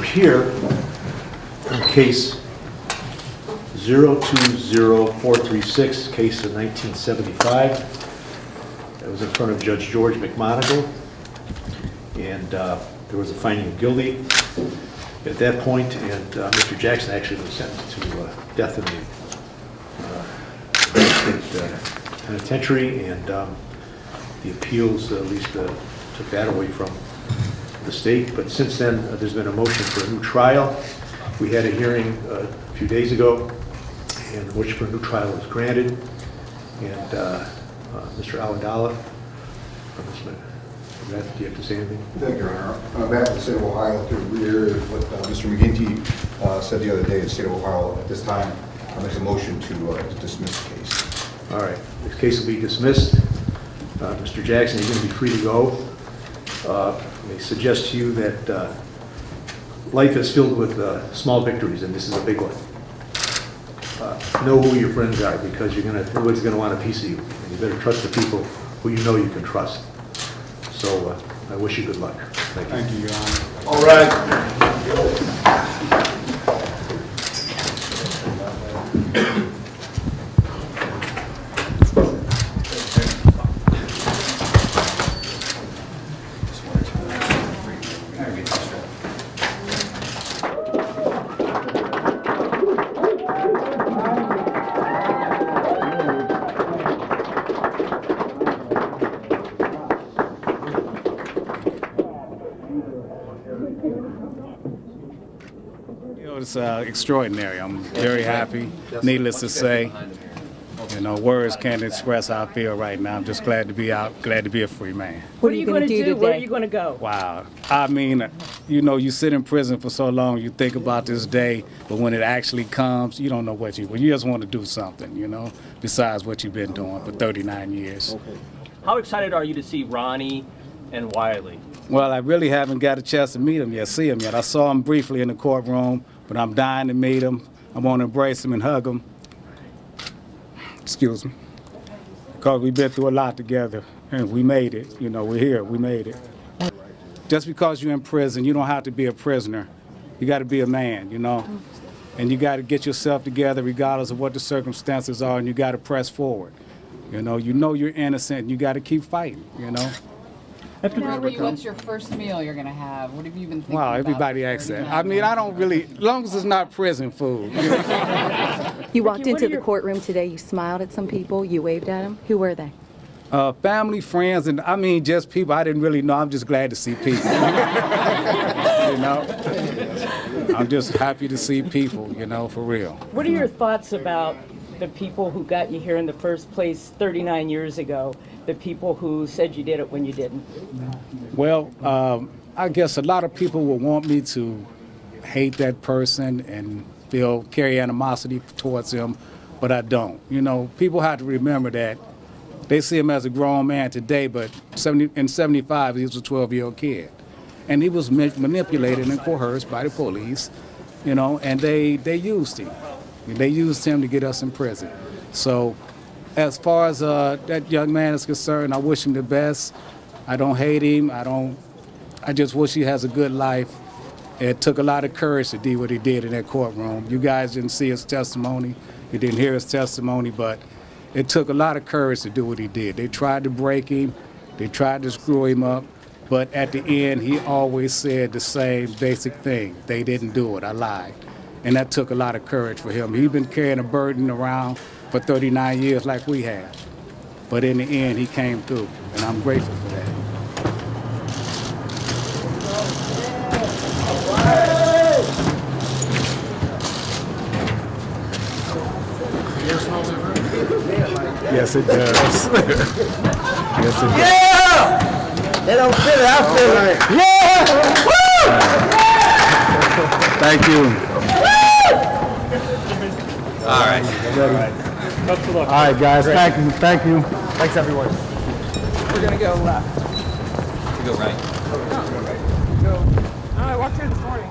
here on case 020436, case of 1975. That was in front of Judge George McMonigle, and there was a finding of guilty at that point, and Mr. Jackson actually was sentenced to death in the state penitentiary, and the appeals at least took that away from the state. But since then, there's been a motion for a new trial. We had a hearing a few days ago, and the motion for a new trial was granted. And Mr. Awadala, do you have to say anything? Thank you, Your Honor. On behalf of the state of Ohio, to reiterate what Mr. McGinty said the other day, the state of Ohio at this time makes a motion to dismiss the case. All right, this case will be dismissed. Mr. Jackson, you're going to be free to go. I suggest to you that life is filled with small victories, and this is a big one. Know who your friends are, because everybody's going to want a piece of you. And you better trust the people who you know you can trust. So I wish you good luck. Thank you. Thank you, Your Honor. All right. It's extraordinary. I'm very happy. Needless to say, you know, words can't express how I feel right now. I'm just glad to be out, glad to be a free man. What are you going to do today? Where are you going to go? Wow. I mean, you know, you sit in prison for so long, you think about this day, but when it actually comes, you don't know what you just want to do something, you know, besides what you've been doing for 39 years. Okay. How excited are you to see Ronnie and Wiley? Well, I really haven't got a chance to meet him yet, see him yet. I saw him briefly in the courtroom, but I'm dying to meet him. I want to embrace him and hug him. Excuse me. Because we've been through a lot together, and we made it. You know, we're here, we made it. Just because you're in prison, you don't have to be a prisoner. You got to be a man, you know? And you got to get yourself together regardless of what the circumstances are, and you got to press forward. You know you're innocent, and you got to keep fighting, you know? What's your first meal you're going to have? What have you been thinking about? Wow, everybody asks that. I mean, I don't really, as long as it's not prison food. You know? You walked into the courtroom today, you smiled at some people, you waved at them. Who were they? Family, friends, and I mean just people I didn't really know. I'm just glad to see people. You know? I'm just happy to see people, you know, for real. What are your thoughts about the people who got you here in the first place 39 years ago, the people who said you did it when you didn't? Well, I guess a lot of people will want me to hate that person and carry animosity towards him, but I don't. You know, people have to remember that they see him as a grown man today, but in 75, he was a 12-year-old kid. And he was manipulated and coerced by the police, you know, and they used him. They used him to get us in prison. So as far as that young man is concerned, I wish him the best. I don't hate him. I just wish he has a good life. It took a lot of courage to do what he did in that courtroom. You guys didn't see his testimony. You didn't hear his testimony, but it took a lot of courage to do what he did. They tried to break him. They tried to screw him up. But at the end, he always said the same basic thing. They didn't do it. I lied. And that took a lot of courage for him. He'd been carrying a burden around for 39 years like we have. But in the end, he came through, and I'm grateful for that. Yes, it does. Yes, it does. Yeah! They don't feel it, I feel it. Yeah! Woo! Thank you. All right. All right, guys. Great. Thank you. Thank you. Thanks, everyone. We're going to go left. We go right. No, go right. I walked here this morning.